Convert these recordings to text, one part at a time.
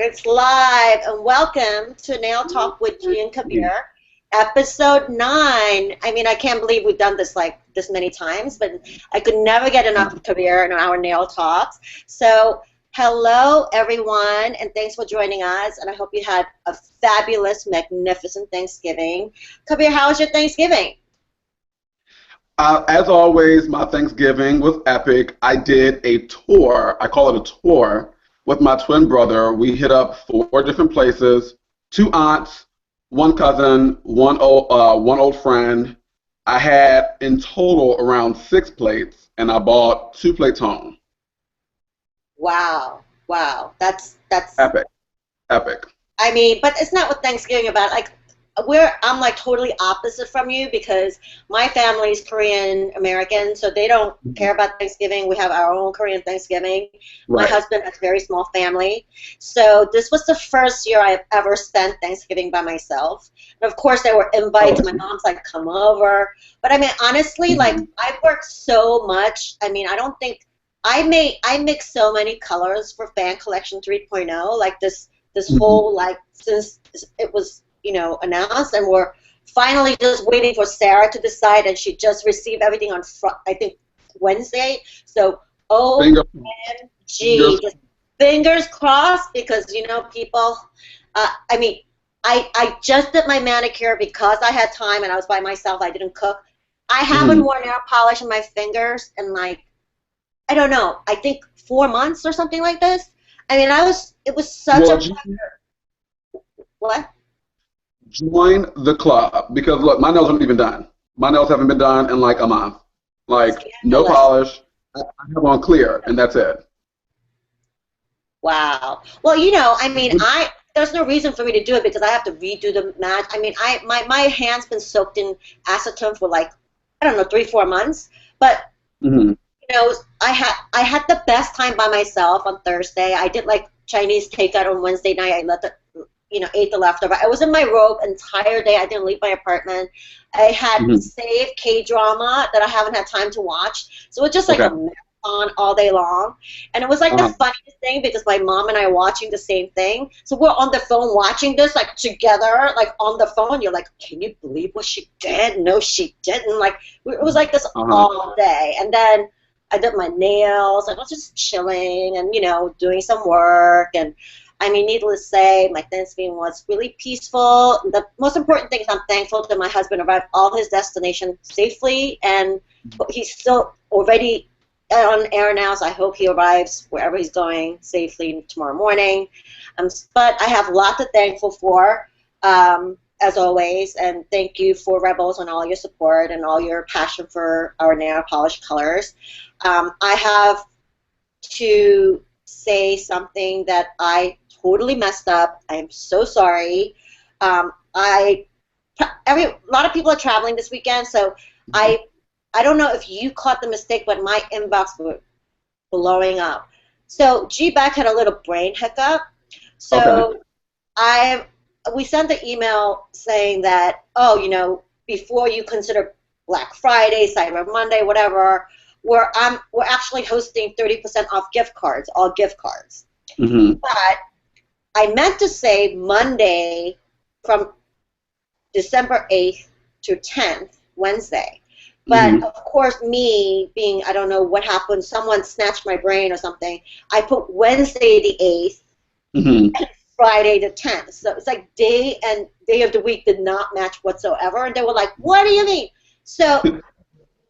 It's live, and welcome to Nail Talk with G and Khabeer, episode 9. I mean, I can't believe we've done this like this many times, but I could never get enough of Khabeer and our nail talks. So, hello everyone, and thanks for joining us. And I hope you had a fabulous, magnificent Thanksgiving. Khabeer, how was your Thanksgiving? As always, my Thanksgiving was epic. I did a tour. I call it a tour with my twin brother. We hit up 4 different places, 2 aunts, 1 cousin, one old friend. I had in total around 6 plates, and I bought 2 plates home. Wow, that's Epic, epic. I mean, but it's not what Thanksgiving about. Like, I'm like totally opposite from you because my family is Korean American, so they don't care about Thanksgiving. We have our own Korean Thanksgiving. Right. My husband has a very small family, so this was the first year I've ever spent Thanksgiving by myself. And of course, there were invites. My mom's like, "Come over," but I mean, honestly, like I've worked so much. I mean, I don't think I mix so many colors for Fan Collection 3.0. Like this whole like since it was announced, and we're finally just waiting for Sarah to decide, and she just received everything on I think Wednesday. So OMG, just fingers crossed, because people. I mean, I just did my manicure because I had time and I was by myself. I didn't cook. I haven't worn nail polish in my fingers in like, I don't know, I think 4 months or something like this. I mean, it was such a pleasure. What? Join the club, because look, my nails aren't even done. My nails haven't been done in like a month. Like, no polish. I have on clear, and that's it. Wow. Well, I mean, there's no reason for me to do it because I have to redo the match. I mean, my hand's been soaked in acetone for like, I don't know, 3-4 months. But I had the best time by myself on Thursday. I did like Chinese takeout on Wednesday night. I let the ate the leftover. I was in my robe entire day. I didn't leave my apartment. I had saved K-drama that I haven't had time to watch. So it was just like a marathon all day long. And it was like the funniest thing because my mom and I are watching the same thing. So we're on the phone watching this like together, like on the phone. You're like, can you believe what she did? No, she didn't. Like, it was like this all day. And then I did my nails. I was just chilling and, doing some work. And I mean, needless to say, my Thanksgiving was really peaceful. The most important thing is I'm thankful that my husband arrived all his destination safely, and he's still already on air now, so I hope he arrives wherever he's going safely tomorrow morning. But I have a lot to thankful for, as always, and thank you for Rebels and all your support and all your passion for our nail polish colors. I have to say something that I totally messed up. I am so sorry. A lot of people are traveling this weekend, so I don't know if you caught the mistake, but my inbox was blowing up. So G-Back had a little brain hiccup. So we sent the email saying that, before you consider Black Friday, Cyber Monday, whatever, we're actually hosting 30% off gift cards, all gift cards. But I meant to say Monday from December 8th to 10th, Wednesday. But of course, me being, I don't know what happened, someone snatched my brain or something. I put Wednesday the 8th and Friday the 10th. So it's like day of the week did not match whatsoever. And they were like, what do you mean? So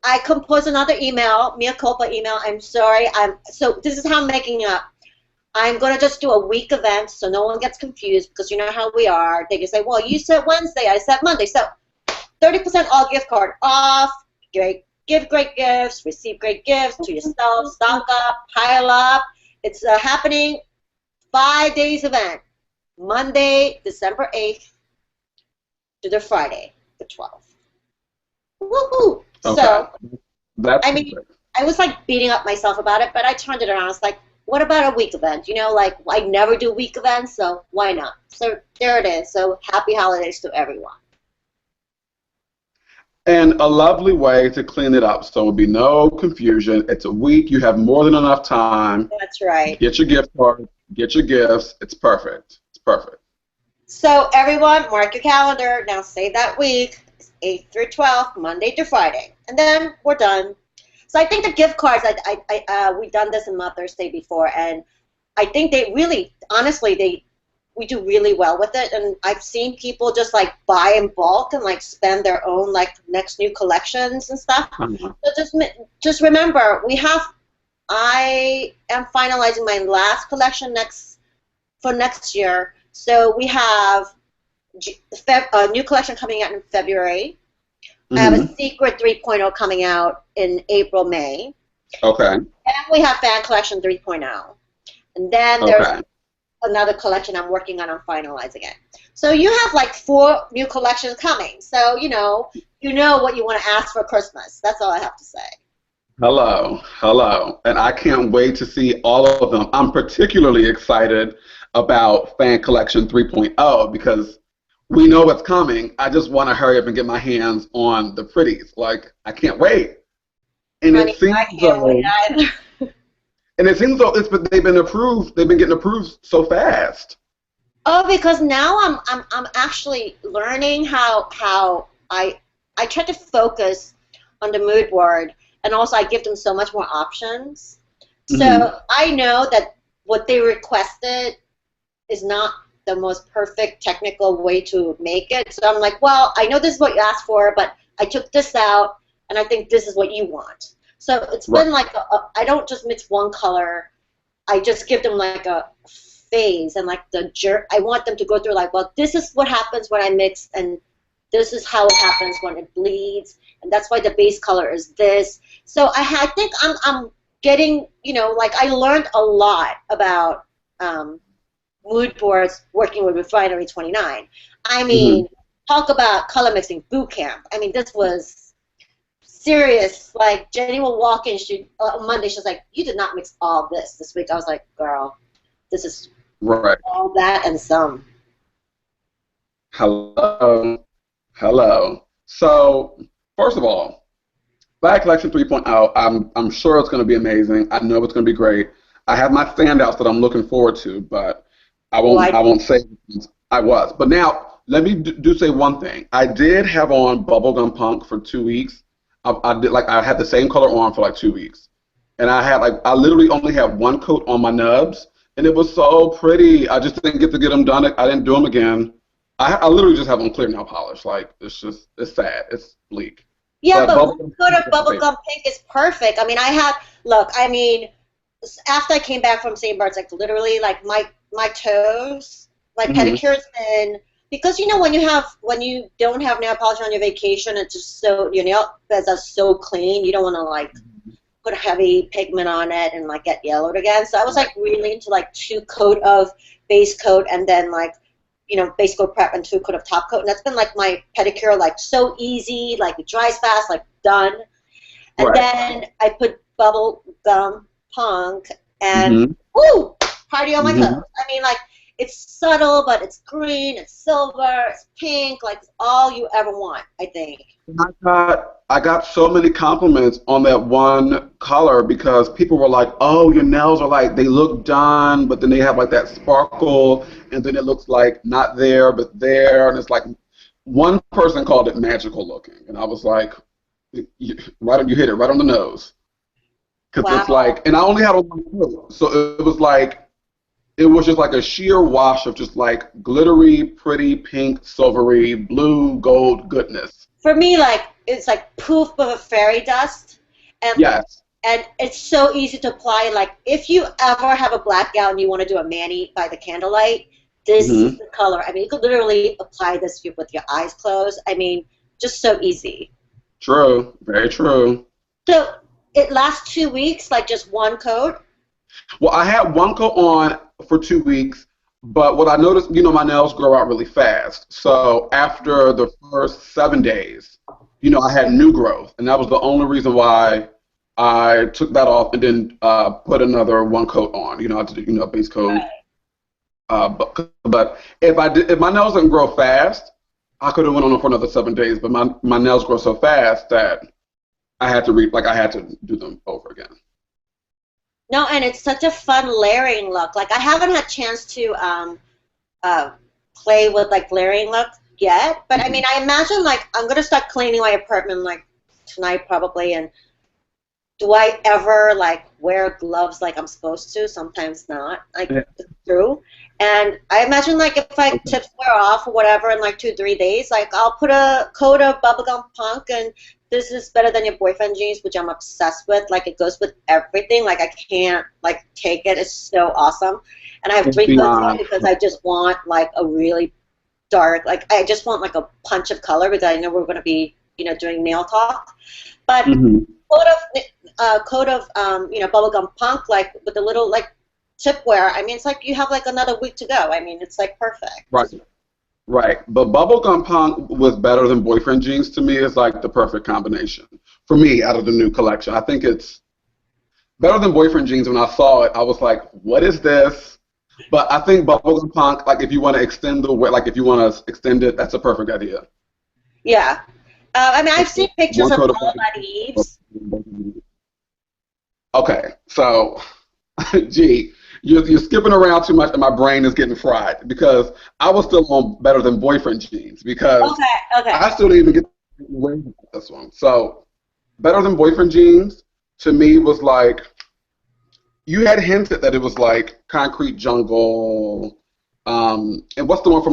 I composed another email, mea culpa email. I'm sorry. So this is how I'm making up. I'm going to just do a week event so no one gets confused because you know how we are. They can say, well, you said Wednesday, I said Monday. So 30% all gift card off, give great gifts, receive great gifts to yourself, stock up, pile up. It's a happening 5 days event, Monday, December 8th to the Friday, the 12th. Woohoo! Okay. So, I mean, I was like beating up myself about it, but I turned it around. I was like, what about a week event? Like I never do week events, so why not? So there it is. So happy holidays to everyone. And a lovely way to clean it up. So there'll be no confusion. It's a week. You have more than enough time. That's right. Get your gift card. Get your gifts. It's perfect. It's perfect. So everyone, mark your calendar. Now save that week. It's 8th through 12th, Monday to Friday. And then we're done. So I think the gift cards, we've done this in Mother's Day before, and I think they really, honestly, we do really well with it. And I've seen people just like buy in bulk and like spend their own like next new collections and stuff. So just remember, I am finalizing my last collection for next year. So we have a new collection coming out in February. I have a Secret 3.0 coming out in April, May. Okay. And we have Fan Collection 3.0. And then there's another collection I'm working on. I'm finalizing it. So you have like 4 new collections coming. So, you know what you want to ask for Christmas. That's all I have to say. Hello. And I can't wait to see all of them. I'm particularly excited about Fan Collection 3.0 because we know what's coming. I just want to hurry up and get my hands on the pretties. Like, I can't wait. And Honey, I can't wait either. And it seems though they've been approved. They've been getting approved so fast. Oh, because now I'm actually learning how I try to focus on the mood board, and also I give them so much more options. So I know that what they requested is not the most perfect technical way to make it. So I'm like, well, I know this is what you asked for, but I took this out, and I think this is what you want. So it's been like I don't just mix one color. I just give them like a phase and like I want them to go through like, well, this is what happens when I mix, and this is how it happens when it bleeds, and that's why the base color is this. So I think I'm getting, like I learned a lot about mood boards working with Refinery29. I mean, talk about color mixing boot camp. I mean, this was serious. Like, Jenny will walk in, on Monday, she's like, you did not mix all this week. I was like, girl, this is all that and some. Hello. So, first of all, Fan Collection 3.0, I'm sure it's going to be amazing. I know it's going to be great. I have my standouts that I'm looking forward to, but I won't say I was. But now, let me say one thing. I did have on Bubblegum Punk for 2 weeks. I had the same color on for like 2 weeks, and I literally only had one coat on my nubs, and it was so pretty. I just didn't get to get them done. I didn't do them again. I literally just have them clear nail polish. Like, it's sad. It's bleak. Yeah, but one coat of Bubblegum Pink is perfect. I mean, after I came back from St. Bart's, like literally, like my toes, my pedicure's been. Because when you don't have nail polish on your vacation, it's just so your nail beds are so clean. You don't want to like put heavy pigment on it and like get yellowed again. So I was like really into like 2 coat of base coat and then like base coat prep and 2 coat of top coat. And that's been like my pedicure like so easy, like it dries fast, like done. And then I put Bubble Gum Punk and woo, party on my toes. I mean, like. It's subtle, but it's green, it's silver, it's pink, like it's all you ever want, I think. I got so many compliments on that one color because people were like, oh, your nails are like, they look done, but then they have like that sparkle, and then it looks like not there, but there, and it's like, one person called it magical looking, and I was like, you hit it right on the nose. Because it's like, and I only had one nose, so it was like, it was just like a sheer wash of just like glittery, pretty, pink, silvery, blue, gold goodness. For me, like it's like poof of a fairy dust. And yes. And it's so easy to apply. Like if you ever have a black gown and you want to do a mani by the candlelight, this is the color. I mean, you could literally apply this with your eyes closed. I mean, just so easy. True. Very true. So it lasts 2 weeks, like just one coat? Well, I had one coat on for 2 weeks, but what I noticed, my nails grow out really fast. So after the first 7 days, I had new growth, and that was the only reason why I took that off and then put another one coat on. I did a base coat. Right. But if my nails didn't grow fast, I could have went on for another 7 days, but my nails grow so fast that I had to I had to do them over again. No, and it's such a fun layering look. Like I haven't had chance to play with like layering look yet, but I mean, I imagine like I'm gonna start cleaning my apartment like tonight probably, and do I ever like wear gloves like I'm supposed to? Sometimes not. Like it's true. And I imagine like if like tips wear off or whatever in like 2-3 days, like I'll put a coat of bubblegum punk, and this is better than your boyfriend jeans, which I'm obsessed with. Like it goes with everything. Like I can't like take it. It's so awesome. And I have 3 coats on because I just want like a really dark, like I just want like a punch of color because I know we're going to be, doing nail talk. But coat of bubblegum punk, like with the little like tip wear. I mean, it's like you have like another week to go. I mean, it's like perfect. Right. But bubblegum punk was better than boyfriend jeans to me. Is like the perfect combination for me out of the new collection. I think it's better than boyfriend jeans. When I saw it, I was like, what is this? But I think bubblegum punk, like if you want to extend the like if you want to extend it, that's a perfect idea. Yeah. I mean, I've seen pictures of All About Eve's. Okay, so, gee, you're skipping around too much, and my brain is getting fried because I was still on better than boyfriend jeans because I still didn't even get this one. So, better than boyfriend jeans to me was like you had hinted that it was like concrete jungle, and what's the one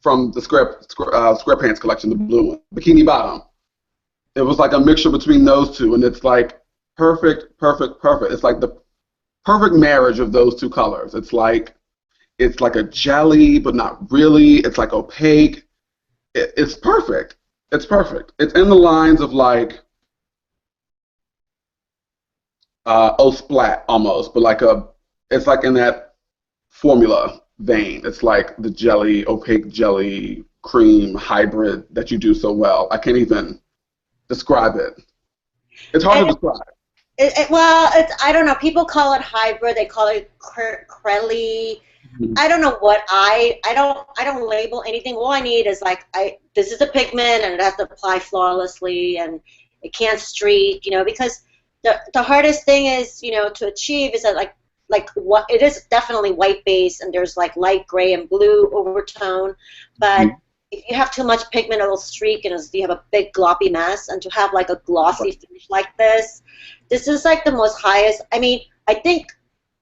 from the SquarePants collection, the blue one, Bikini Bottom. It was like a mixture between those two, and it's like perfect. It's like the perfect marriage of those two colors. It's like a jelly, but not really. It's like opaque. It's perfect. It's perfect. It's in the lines of like Splat almost, but it's like in that formula vein. It's like the jelly, opaque jelly cream hybrid that you do so well. I can't even describe it. It's hard to describe. I don't know. People call it hybrid. They call it crelly. I don't know what I don't label anything. All I need is like this is a pigment and it has to apply flawlessly and it can't streak, because the hardest thing is, to achieve is that like what it is definitely white base and there's like light gray and blue overtone, but if you have too much pigment, it'll streak and you have a big gloppy mess. And to have like a glossy finish like this is like the most highest. I mean, I think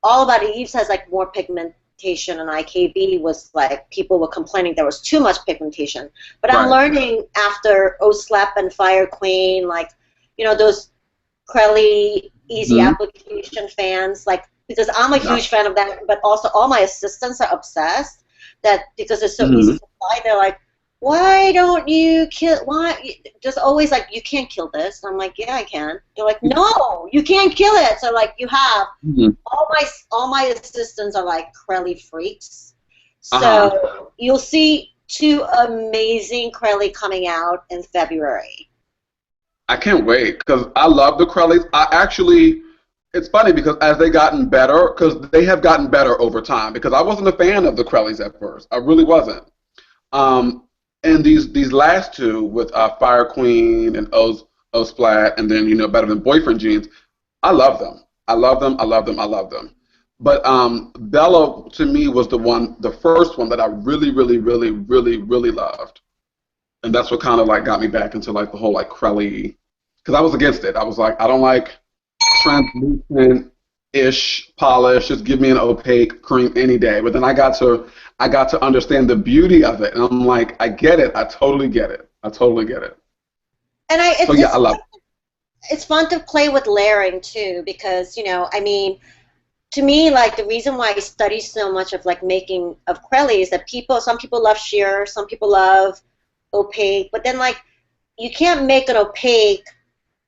All About Eve's has like more pigmentation, and IKB was like people were complaining there was too much pigmentation. But I'm learning after Slap and Fire Queen, like those Crelly easy application fans, like because I'm a huge fan of that, but also all my assistants are obsessed that because it's so easy to apply. They're like, why don't you kill? Why? Just always like, you can't kill this. And I'm like, yeah, I can. They're like, no, you can't kill it. So like, you have all my assistants are like Crelly freaks. So you'll see 2 amazing Crelly coming out in February. I can't wait because I love the Crellys. It's funny because as they gotten better, because they have gotten better over time. Because I wasn't a fan of the Crellys at first. I really wasn't. And these last 2 with Fire Queen and O Splat, and then better than boyfriend jeans, I love them. I love them. But Bella to me was the first one that I really loved, and that's what kind of like got me back into like the whole like Crelly, because I was against it. I was like, I don't like translucent-ish polish. Just give me an opaque cream any day. But then I got to understand the beauty of it, and I'm like, I get it. I totally get it. And I love it. It's fun to play with layering too, because I mean, to me, like the reason why I study so much of like making of Crelly is that some people love sheer, some people love opaque, but then like you can't make an opaque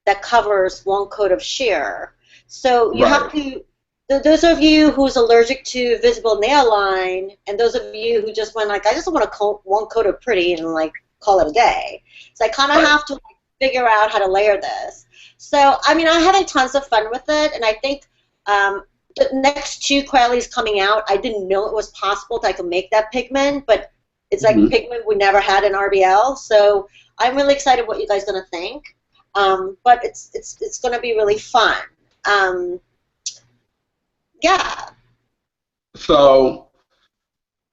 that covers 1 coat of sheer. So you have to. Those of you who's allergic to visible nail line, and those of you who just went like, I just want 1 coat of pretty and like call it a day. So I kind of have to like, figure out how to layer this. So I mean, I'm having tons of fun with it, and I think the next 2 Crellys coming out, I didn't know it was possible that I could make that pigment, but It's like pigment we never had in RBL. So I'm really excited what you guys are gonna think. But it's gonna be really fun. Yeah. So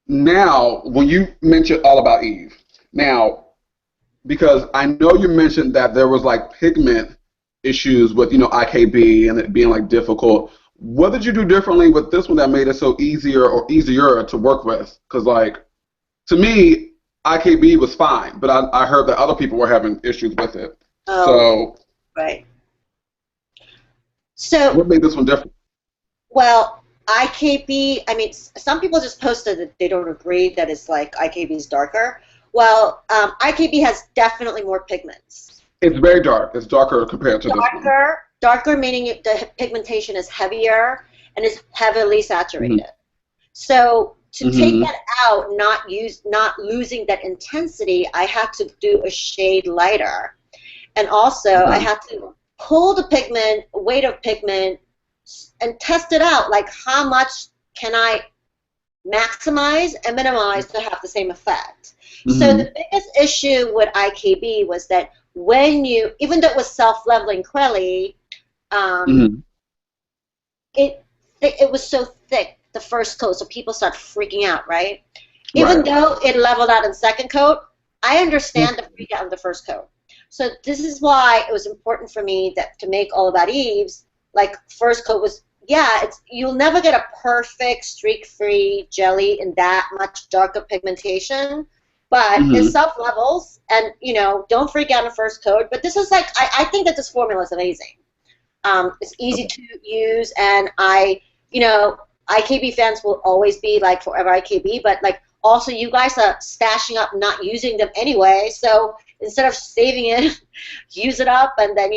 now, when you mentioned All About Eve, now, because I know you mentioned that there was like pigment issues with, IKB and it being like difficult. What did you do differently with this one that made it so easier to work with? Because like, to me, IKB was fine, but I heard that other people were having issues with it. Oh, So, right. So what made this one different? well, IKB, I mean, some people just posted that they don't agree that it's like IKB is darker. Well, IKB has definitely more pigments. It's very dark. It's darker compared to this one. Darker meaning the pigmentation is heavier and is heavily saturated. So to take that out, not losing that intensity, I had to do a shade lighter. And also I had to pull the pigment, weight of pigment, and test it out, like how much can I maximize and minimize to have the same effect. So the biggest issue with IKB was that when you, even though it was self-leveling Crelly, it was so thick the first coat, so people start freaking out, right? Even though it leveled out in second coat, I understand the freak out in the first coat. So this is why it was important for me that to make All About Eve's, like first coat was, you'll never get a perfect streak-free jelly in that much darker pigmentation, but it self-levels, and don't freak out in the first coat. But this is like, I think that this formula is amazing. It's easy to use, and IKB fans will always be like forever IKB, but like also you guys are stashing up, not using them anyway, so instead of saving it, use it up, and then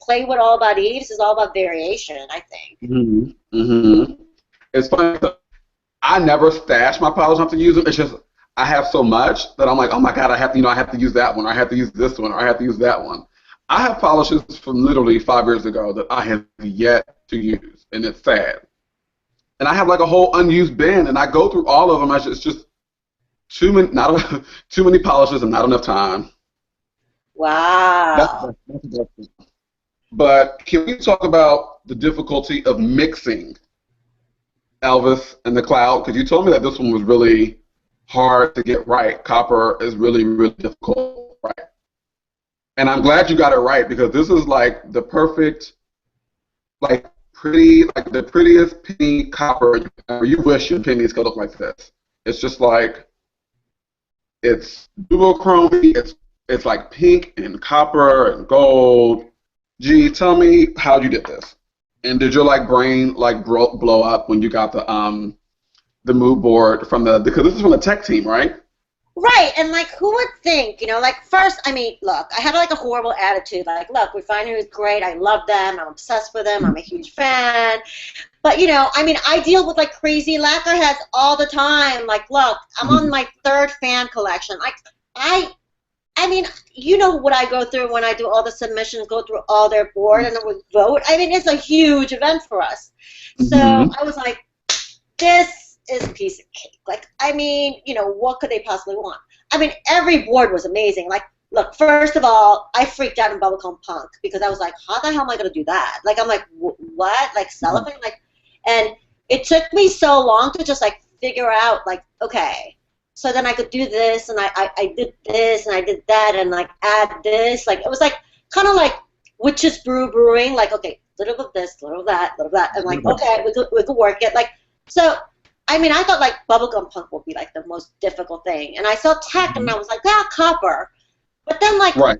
play with All About Eve. This is all about variation, I think. It's funny. I never stash my polish enough to use them. It's just I have so much that I'm like, oh my god, I have to use that one, or I have to use this one, or I have to use that one. I have polishes from literally 5 years ago that I have yet to use, and it's sad. And I have like a whole unused bin, and I go through all of them. It's just too many polishes and not enough time. Wow. But can we talk about the difficulty of mixing Elvis and the Cloud? Because you told me that this one was really hard to get right. Copper is really, really difficult, right? And I'm glad you got it right, because this is like the perfect, like the prettiest penny copper you ever. You wish your pennies could look like this. It's just like, it's duochrome. It's like pink and copper and gold. G, tell me how you did this, and did your brain blow up when you got the mood board because this is from the tech team, right? Right, and who would think, first, I mean, look, I had a horrible attitude, look, Refinery is great, I love them, I'm obsessed with them, I'm a huge fan, but, I mean, I deal with, crazy lacquer heads all the time, look, I'm on my 3rd fan collection, I mean, what I go through when I do all the submissions, go through all their board, and then we vote, I mean, it's a huge event for us, so I was like, this is a piece of cake. I mean, what could they possibly want? I mean, every board was amazing. Look, first of all, I freaked out in Bubblegum Punk because I was like, how the hell am I going to do that? I'm like, what? Cellophane? And it took me so long to just, figure out, okay, so then I could do this, and I did this, and I did that, and, add this. It was, kind of like Witch's Brew brewing, okay, little of this, little of that, and, okay, we could work it. So, I mean, I thought Bubblegum Punk would be the most difficult thing, and I saw tech, and I was like, copper. But then right.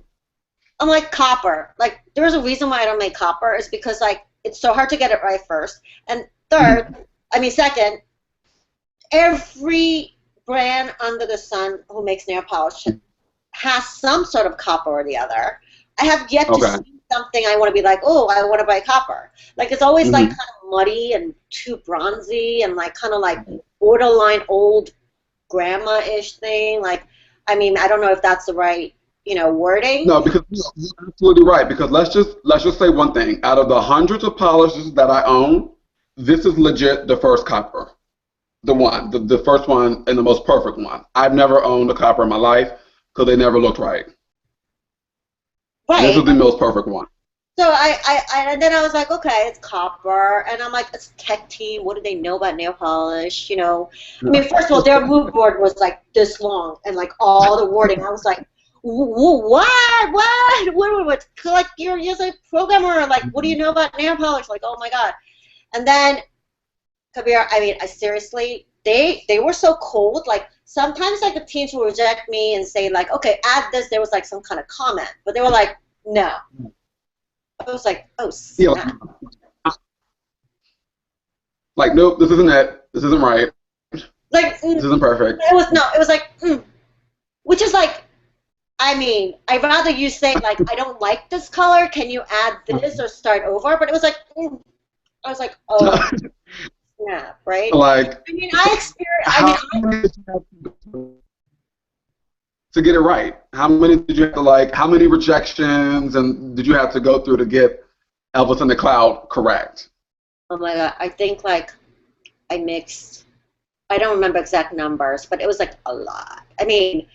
I'm like, copper. There's a reason why I don't make copper is because it's so hard to get it right first, and second, every brand under the sun who makes nail polish has some sort of copper or the other. I have yet to see something I want to be oh, I want to buy copper. It's always kind of muddy and too bronzy and kind of borderline old grandma-ish thing. I mean, I don't know if that's the right, wording. No, because you're absolutely right. Because let's just say one thing. Out of the hundreds of polishes that I own, this is legit the first copper. the one, the first one and the most perfect one. I've never owned a copper in my life because they never looked right. Right. This is the most perfect one. So and then I was like, okay, it's copper, and I'm like, it's tech team. What do they know about nail polish? You know, I mean, first of all, their mood board was like this long, and like all the wording. I was like, what? Like you're just a programmer. Like, what do you know about nail polish? Like, oh my god. And then Khabeer, I mean, I seriously, they were so cold. Like sometimes, like the teams will reject me and say like, okay, add this. There was like some kind of comment, but they were like, no. I was like, oh snap. Yeah. Like, nope, this isn't it. This isn't right. Like, this isn't perfect. It was like, which is like, I mean, I'd rather you say like, I don't like this color. Can you add this or start over? But it was like, I was like, oh. Yeah, right. Like, I mean, I experienced. To get it right, how many did you have to like? How many rejections and did you have to go through to get Elvis in the Cloud correct? Oh my god, I think like I mixed. I don't remember exact numbers, but it was like a lot. I mean,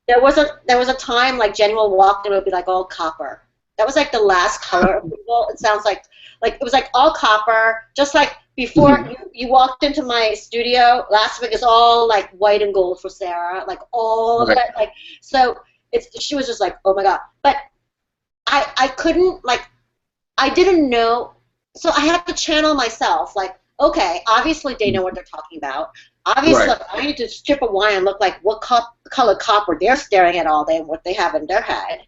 there was a time like Jenny will walk and it would be like all copper. That was like the last color approval. It sounds like it was like all copper, just like before you walked into my studio last week. It's all like white and gold for Sarah, like all of it. Like so, she was just like, oh my god. But I couldn't like, I didn't know, so I had to channel myself. Like, okay, obviously they know what they're talking about. Obviously, I need to strip a wine and look like what color copper they're staring at all day and what they have in their head.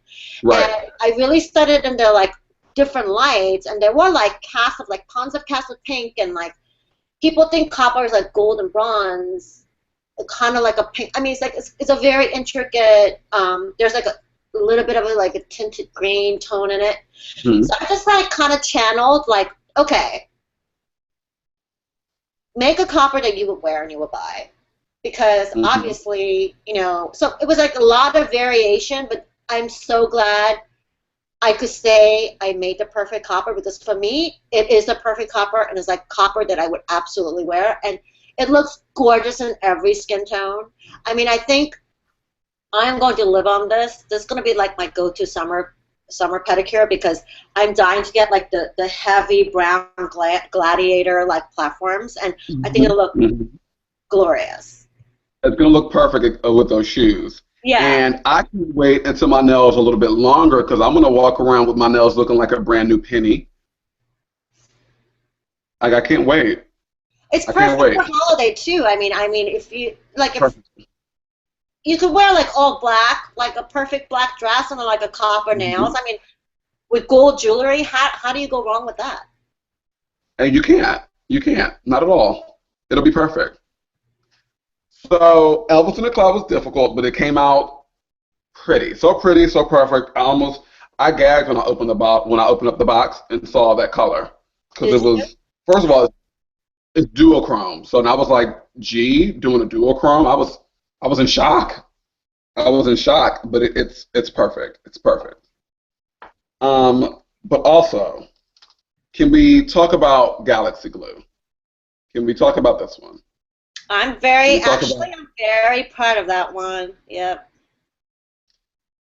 Right. And I really studied in their like different lights, and there were like casts of like tons of casts of pink, and like people think copper is like gold and bronze, kind of like a pink. I mean, it's like it's a very intricate. There's like a little bit of a tinted green tone in it. So I just like kind of channeled like, okay, make a copper that you would wear and you would buy, because obviously, you know, so it was like a lot of variation, but I'm so glad I could say I made the perfect copper, because for me, it is the perfect copper, and it's like copper that I would absolutely wear, and it looks gorgeous in every skin tone. I mean, I think I'm going to live on this. This is going to be like my go-to summer pedicure, because I'm dying to get like the heavy brown gladiator like platforms, and I think it'll look glorious. It's going to look perfect with those shoes. Yeah. And I can wait until my nails are a little bit longer, because I'm going to walk around with my nails looking like a brand new penny. Like, I can't wait. It's perfect for holiday too. I mean, if you like, if you could wear like all black, like a perfect black dress and like a copper nails. I mean, with gold jewelry, how do you go wrong with that? And you can't. You can't. Not at all. It'll be perfect. So Elvis in the Cloud was difficult, but it came out pretty, so perfect. I gagged when I opened up the box and saw that color, because it was, first of all, it's duochrome. So now I was like, gee, doing a duochrome. I was in shock. But it's perfect. It's perfect. But also, can we talk about Galaxy Glue? Can we talk about this one? I'm very proud of that one. Yep.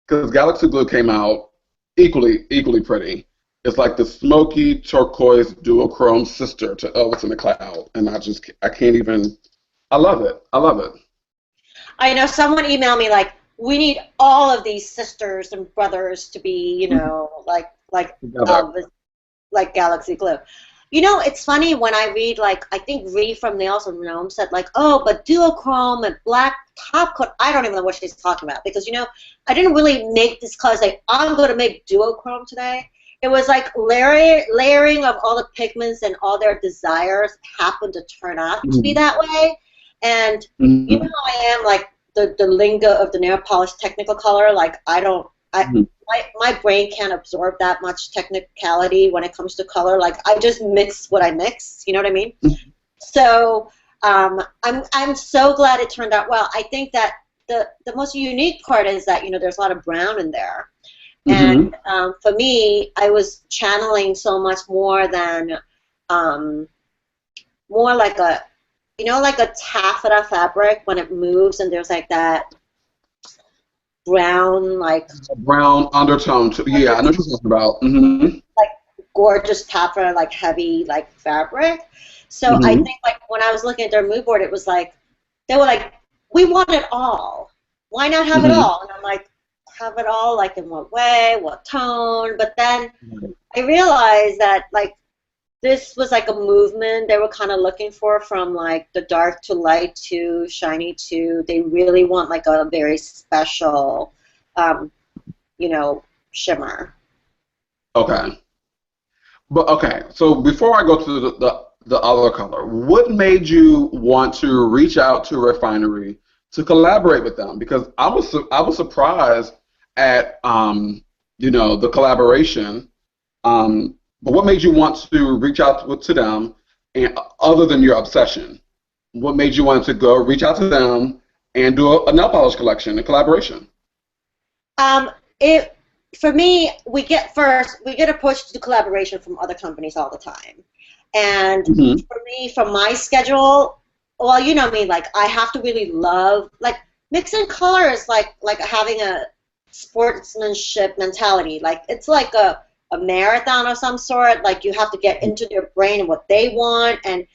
Because Galaxy Glue came out equally pretty. It's like the smoky turquoise duochrome sister to Elvis in the Cloud, and I can't even. I love it. I love it. I know someone emailed me like, we need all of these sisters and brothers to be, you know, like Elvis, like Galaxy Glue. You know, it's funny when I read, like, I think Ree from Nails and Gnome said, like, oh, but duochrome and black top coat, I don't even know what she's talking about, because, you know, I didn't really make this color like, I'm going to make duochrome today. It was like layering of all the pigments and all their desires happened to turn out to be that way. And you know how I am, like, the lingo of the nail polish technical color, like, my brain can't absorb that much technicality when it comes to color. Like, I just mix what I mix. You know what I mean? So I'm so glad it turned out well. I think that the most unique part is that, you know, there's a lot of brown in there. And for me, I was channeling so much more than more like a you know, like a taffeta fabric when it moves and there's like that brown, like brown undertone. Yeah, I know what you're talking about. Mm-hmm. like gorgeous taffeta, like heavy, like fabric. So I Mm-hmm. think like when I was looking at their mood board, it was like they were like, we want it all. Why not have it Mm-hmm. all? And I'm like, have it all, like in what way, what tone? But then I realized that like this was like a movement they were kind of looking for, from like the dark to light to shiny to, they really want like a very special, you know, shimmer. Okay. But okay, so before I go to the other color, what made you want to reach out to Refinery to collaborate with them? Because I was surprised at you know, the collaboration. But what made you want to reach out to them, and other than your obsession, what made you want to go reach out to them and do a nail polish collection, a collaboration? It For me, we get approached to do collaboration from other companies all the time, and Mm-hmm. for me, from my schedule, well, you know me, like I have to really love like mixing colors, like having a sportsmanship mentality. Like it's like a marathon of some sort. Like you have to get into their brain and what they want, and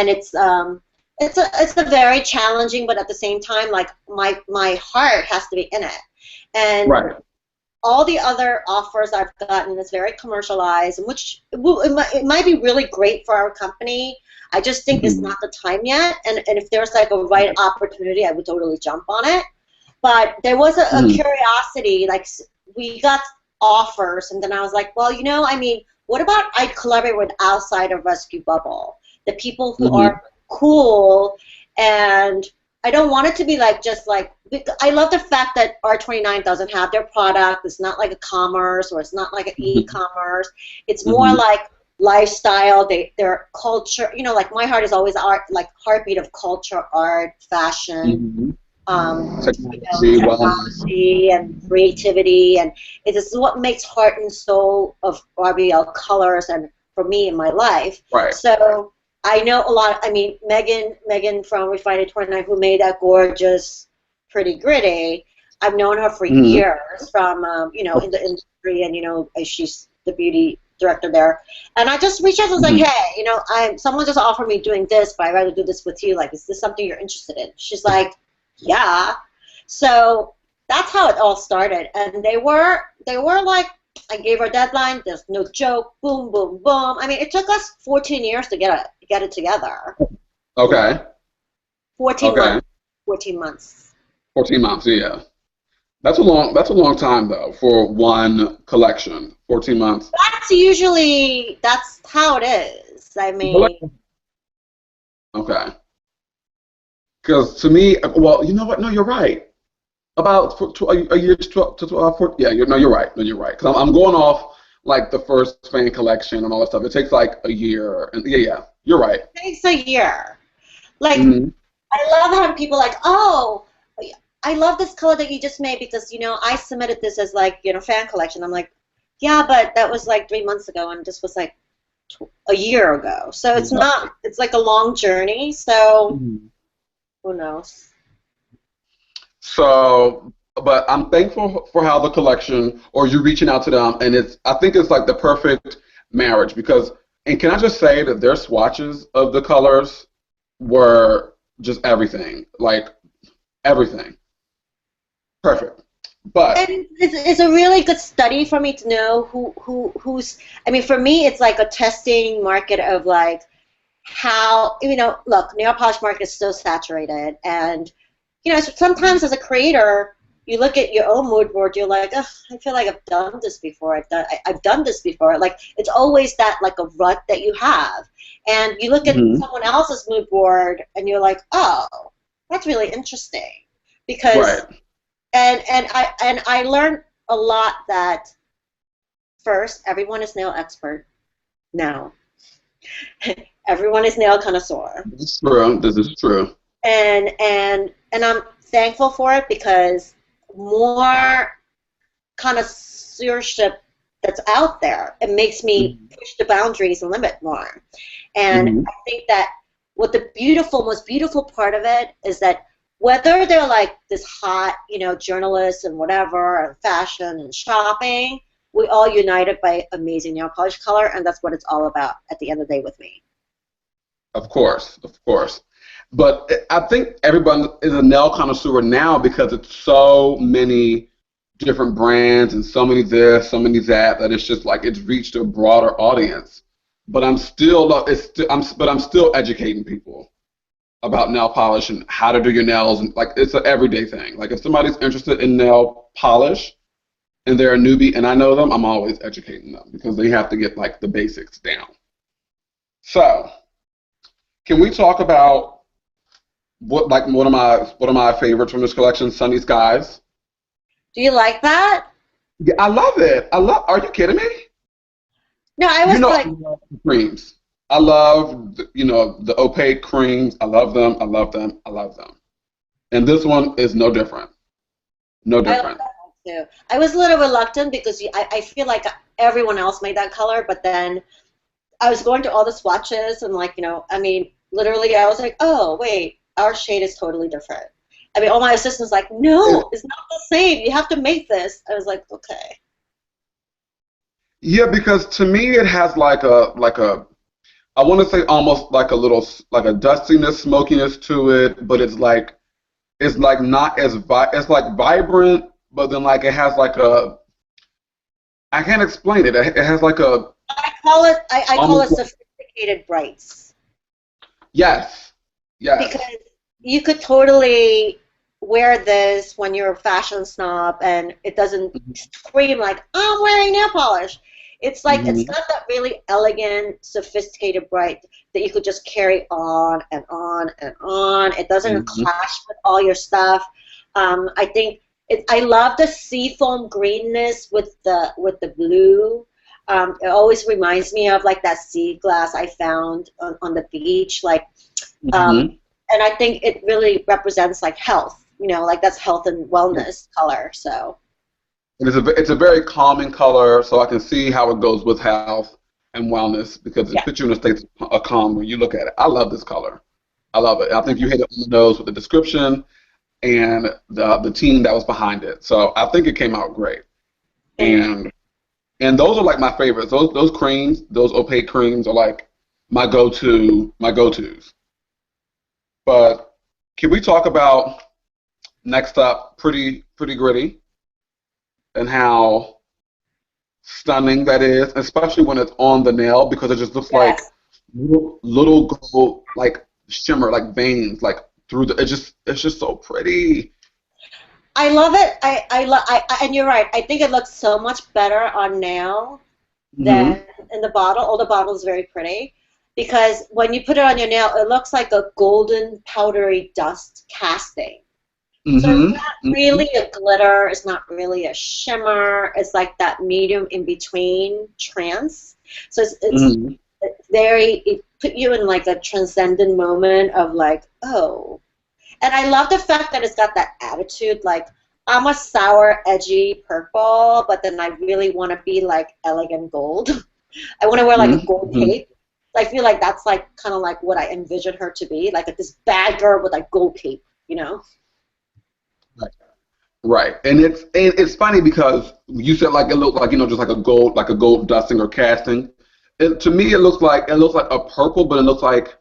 it's a very challenging, but at the same time, like my heart has to be in it. And Right. all the other offers I've gotten is very commercialized, which it might be really great for our company. I just think it's Mm-hmm. not the time yet. And if there's like a right opportunity, I would totally jump on it. But there was a Mm-hmm. curiosity, like we got offers, and then I was like, well, you know, I mean, what about I collaborate with outside of Rescue Bubble, the people who Mm-hmm. are cool, and I don't want it to be like just like, I love the fact that R29 doesn't have their product. It's not like a commerce, or it's not like an e-commerce. It's more Mm-hmm. like lifestyle. Their culture, you know, like my heart is always art, like heartbeat of culture, art, fashion, Mm-hmm. you know, Technology, wellness. technology and creativity, and it is what makes heart and soul of RBL colors, and for me in my life. Right. So I know a lot. I mean, Megan from Refinery29, who made that gorgeous, pretty gritty. I've known her for Mm-hmm. years from you know, in the industry, and you know, she's the beauty director there. And I just reached out and was like, Mm-hmm. hey, you know, someone just offered me doing this, but I'd rather do this with you. Like, is this something you're interested in? She's like, yeah. So that's how it all started, and they were like, I gave her a deadline. There's no joke. Boom, boom, boom. I mean, it took us 14 years to get it together. Okay. 14 Okay. months. 14 months. 14 months, yeah. That's a long time though for one collection. 14 months. That's how it is. I mean, Okay. Because to me, well, you know what? No, you're right. About a year to 12, yeah, no, you're right. No, you're right. Because I'm going off like the first fan collection and all that stuff. It takes like a year. And yeah, you're right. it takes a year. Like, Mm-hmm. I love having people like, oh, I love this color that you just made because, you know, I submitted this as like, you know, fan collection. I'm like, yeah, but that was like 3 months ago, and this was like a year ago. So it's not, it's like a long journey. So Mhm. who knows? So, but I'm thankful for how the collection, or you reaching out to them, and I think it's like the perfect marriage because, and can I just say that their swatches of the colors were just everything, like everything, perfect. But And it's a really good study for me to know who's. I mean, for me, it's like a testing market of like how, you know. Look, nail polish market is so saturated, and you know, sometimes as a creator, you look at your own mood board, you're like, ugh, I feel like I've done this before. I've done this before. Like it's always that like a rut that you have, and you look at mhm, someone else's mood board, and you're like, oh, that's really interesting, because right, and I learned a lot that first, everyone is nail expert now. Everyone is nail connoisseur, this is true. This is true. and I'm thankful for it because more connoisseurship that's out there, it makes me Mhm, push the boundaries and limit more. And mhm, I think that what the most beautiful part of it is that whether they're like this hot, journalists and whatever, and fashion and shopping, we all united by amazing nail polish color, and that's what it's all about at the end of the day with me. Of course, of course. But I think everyone is a nail connoisseur now because it's so many different brands and so many this, so many that it's just like it's reached a broader audience. But I'm still educating people about nail polish and how to do your nails, and like it's an everyday thing. Like if somebody's interested in nail polish and they're a newbie and I know them, I'm always educating them because they have to get like the basics down. So, can we talk about one of my favorites from this collection, Sunny Skies? Do you like that? Yeah, I love it. Are you kidding me? No, I was like, I love the creams. I love the opaque creams. I love them. I love them. I love them. And this one is no different. No different. I love that too. I was a little reluctant because I feel like everyone else made that color, but then I was going to all the swatches and literally I was like, oh wait, our shade is totally different. I mean, all my assistants like, no, it's not the same. You have to make this. I was like, okay. Yeah, because to me it has like a I want to say almost like a dustiness, smokiness to it, but it's like not as it's like vibrant, but then like it has like I can't explain it. It has like a I call it sophisticated brights. Yes. Yes. Because you could totally wear this when you're a fashion snob and it doesn't scream like, oh, I'm wearing nail polish. It's like it's not that really elegant, sophisticated bright that you could just carry on and on and on. It doesn't clash with all your stuff. I think I love the seafoam greenness with the blue. It always reminds me of like that sea glass I found on the beach, and I think it really represents like health. Like that's health and wellness color. So. It's a very calming color, so I can see how it goes with health and wellness because it puts you in a state of calm when you look at it. I love this color. I love it. I think you hit it on the nose with the description and the team that was behind it. So I think it came out great. And those are like my favorites. Those creams, those opaque creams are like my go-tos. But can we talk about next up, Pretty Gritty? And how stunning that is, especially when it's on the nail, because it just looks like little gold, like shimmer, like veins, like through the. It's just so pretty. I love it. And you're right. I think it looks so much better on nail than in the bottle. Oh, the bottle is very pretty because when you put it on your nail, it looks like a golden powdery dust casting. So it's not really a glitter, it's not really a shimmer, it's like that medium in between trance. So it's it put you in like a transcendent moment of like, oh. And I love the fact that it's got that attitude, like I'm a sour, edgy purple, but then I really want to be like elegant gold. I want to wear like a gold cape. I feel like that's like kind of like what I envision her to be, like this bad girl with like gold cape, Right, and it's funny because you said like it looked like just like a gold dusting or casting. To me, it looks like a purple, but it looks like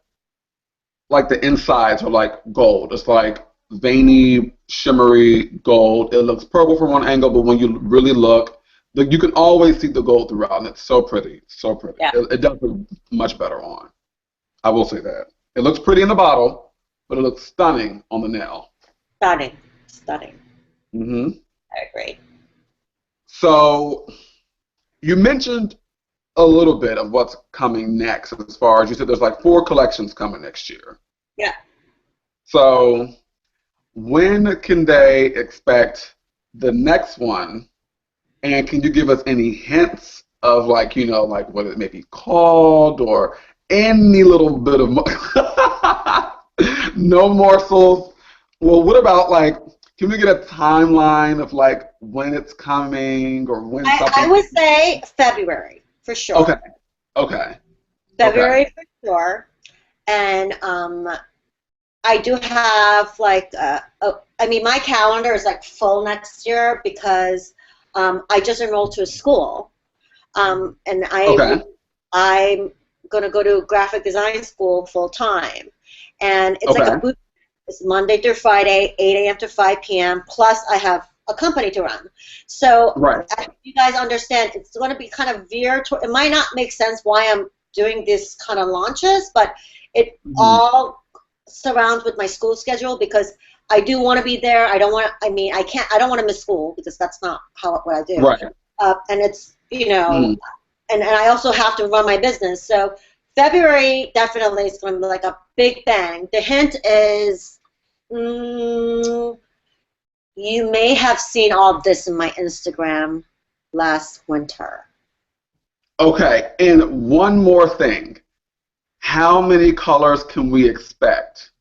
the insides are like gold. It's like veiny, shimmery gold. It looks purple from one angle, but when you really look, you can always see the gold throughout, and it's so pretty, so pretty. Yeah. It does look much better on. I will say that. It looks pretty in the bottle, but it looks stunning on the nail. Stunning. I agree. So you mentioned a little bit of what's coming next as far as you said there's like 4 collections coming next year. Yeah. So when can they expect the next one? And can you give us any hints of like what it may be called or any little bit of no morsels? Well, what about like, can we get a timeline of like when it's coming or when something? I would say February for sure. Okay. February for sure. and I do have like, I mean, my calendar is like full next year because I just enrolled to a school, and Okay. I'm gonna go to graphic design school full time, and it's like a Okay. boot. It's Monday through Friday, 8 a.m. to 5 p.m. Plus, I have a company to run. So, Right. as you guys understand, it's going to be kind of veered toward. It might not make sense why I'm doing this kind of launches, but it all surrounds with my school schedule because I do want to be there. I don't want to. I mean, I can't. I don't want to miss school because that's not what I do. Right. And it's and I also have to run my business. So February definitely is going to be like a big bang. The hint is you may have seen all this in my Instagram last winter. Okay, and one more thing. How many colors can we expect?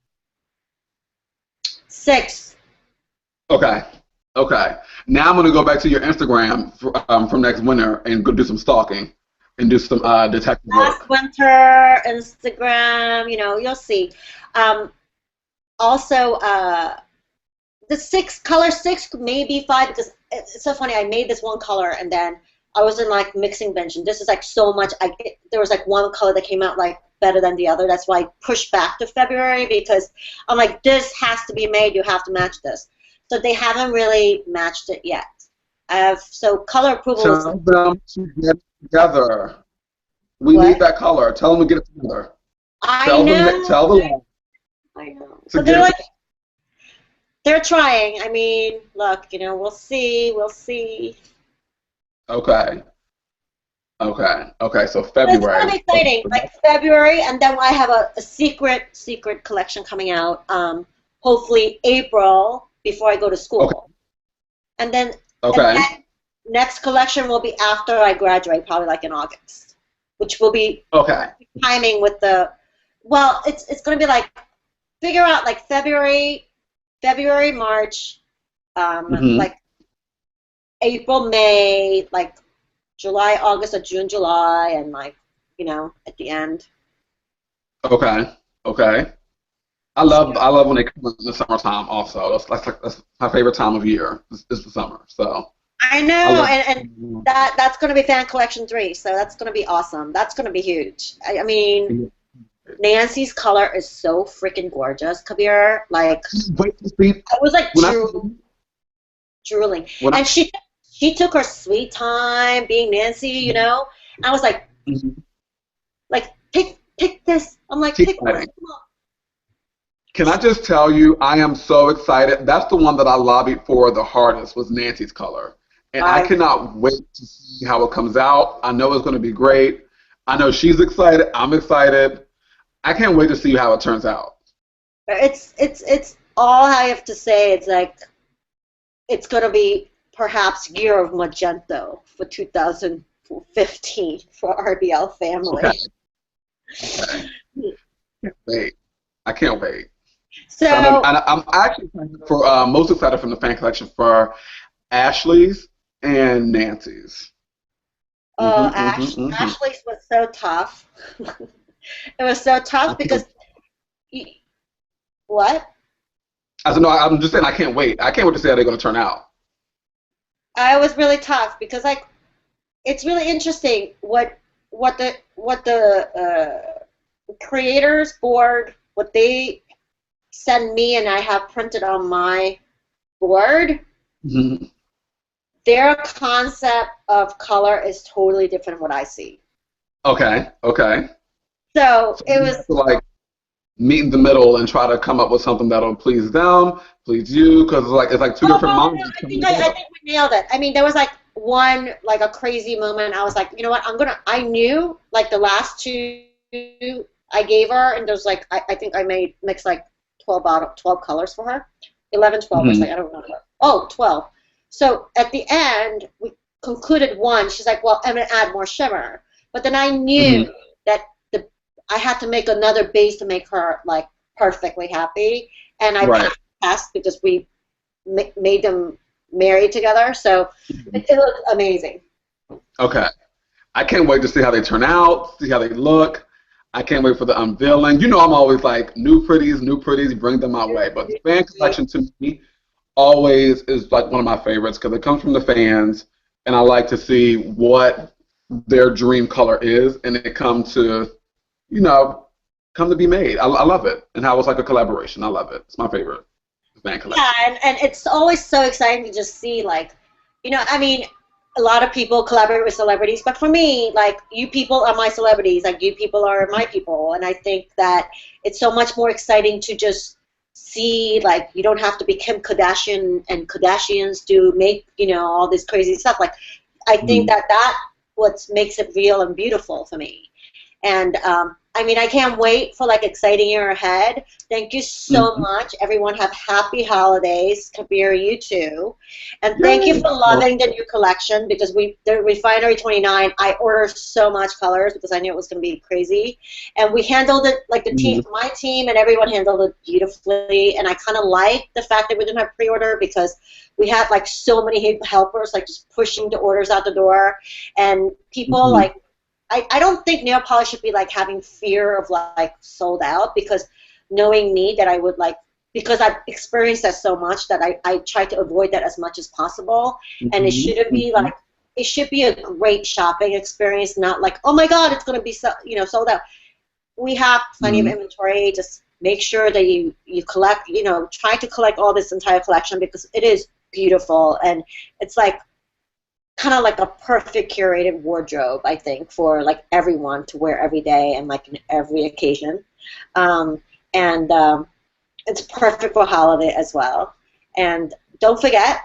6. Okay. Okay. Now I'm going to go back to your Instagram from next winter and go do some stalking and do some detective Last work. winter, Instagram, you'll see. Also, the color 6, maybe 5, because it's so funny. I made this one color and then I was in like mixing bench, and this is like so much. There was like one color that came out like better than the other. That's why I pushed back to February because I'm like, this has to be made. You have to match this. So they haven't really matched it yet. So color approval. Tell them to get it together. We need that color. Tell them to get it together. I know. Tell them. I know. So they're like, they're trying. I mean, look, we'll see. We'll see. Okay. Okay. Okay. So February. It's going to be exciting. Like February, and then I have a secret collection coming out. Hopefully April before I go to school. Okay. And then okay. Next collection will be after I graduate, probably like in August, which will be timing with the. Well, it's going to be like figure out like February, March, like April, May, like July, August, or June, July, and like at the end. Okay. Okay. I love when they come in the summertime. Also, that's my favorite time of year. Is the summer. So. I know, and that's going to be fan collection 3. So that's going to be awesome. That's going to be huge. I mean. Nancy's color is so freaking gorgeous, Khabeer. Like, I was like drooling. And she took her sweet time being Nancy, And I was like, like pick this. I'm like, pick one. Can I just tell you, I am so excited. That's the one that I lobbied for the hardest was Nancy's color. And I cannot wait to see how it comes out. I know it's going to be great. I know she's excited. I'm excited. I can't wait to see how it turns out. It's all I have to say. It's like it's going to be perhaps Year of Magento for 2015 for RBL family. Okay. Can't wait. I can't wait. So I'm actually most excited from the fan collection for Ashley's and Nancy's. Oh, Ashley's was so tough. It was so tough because what? I said no. I'm just saying I can't wait. I can't wait to see how they're going to turn out. I was really tough because like it's really interesting what the creators board what they send me and I have printed on my board. Their concept of color is totally different from what I see. Okay. Okay. So it was like meet in the middle and try to come up with something that'll please them, please you, because it's like two different minds. I think we nailed it. I mean, there was like one like a crazy moment. I was like, you know what? I knew like the last 2 I gave her, and there's like I think I mixed like 12 colors for her, 11, 12 or something. I don't remember. Oh, 12. So at the end we concluded one. She's like, well, I'm gonna add more shimmer, but then I knew that I had to make another base to make her like perfectly happy, and I passed because we made them marry together. So it looked amazing. Okay, I can't wait to see how they turn out, see how they look. I can't wait for the unveiling. You know, I'm always like, new pretties, bring them my way. But the fan collection to me always is like one of my favorites because it comes from the fans, and I like to see what their dream color is, and it you know, come to be made. I love it, and how it's like a collaboration. I love it. It's my favorite fan collection. Yeah, and it's always so exciting to just see, like, I mean, a lot of people collaborate with celebrities, but for me, like, you people are my celebrities, like, you people are my people, and I think that it's so much more exciting to just see, like, you don't have to be Kim Kardashian and Kardashians to make, all this crazy stuff. Like, I think that what makes it real and beautiful for me. And I mean, I can't wait for like exciting year ahead. Thank you so much. Everyone have happy holidays. Khabeer, you too. And thank you for loving the new collection because the Refinery 29, I ordered so much colors because I knew it was going to be crazy. And we handled it, like the team, my team and everyone handled it beautifully. And I kind of like the fact that we didn't have pre-order because we had like so many helpers like just pushing the orders out the door. And people like, I don't think nail polish should be like having fear of like sold out because knowing me that I would like, because I've experienced that so much that I try to avoid that as much as possible. And it shouldn't be like, it should be a great shopping experience, not like, oh my God, it's going to be sold out. We have plenty of inventory. Just make sure that you collect, try to collect all this entire collection because it is beautiful and it's like, kind of like a perfect curated wardrobe, I think, for like everyone to wear every day and like in every occasion. It's perfect for holiday as well. And don't forget,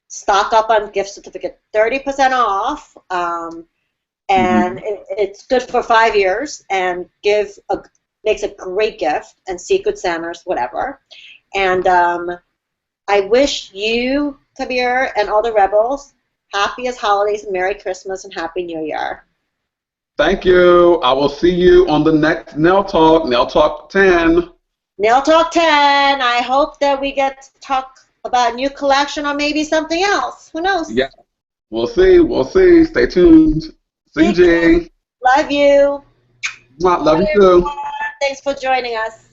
stock up on gift certificate, 30% off. And it's good for 5 years and makes a great gift and Secret Santas, whatever. And I wish you, Khabeer, and all the rebels happiest holidays, Merry Christmas, and Happy New Year. Thank you. I will see you on the next Nail Talk 10. Nail Talk 10. I hope that we get to talk about a new collection or maybe something else. Who knows? Yeah. We'll see. Stay tuned. CG. Love you. Love you too. Thanks for joining us.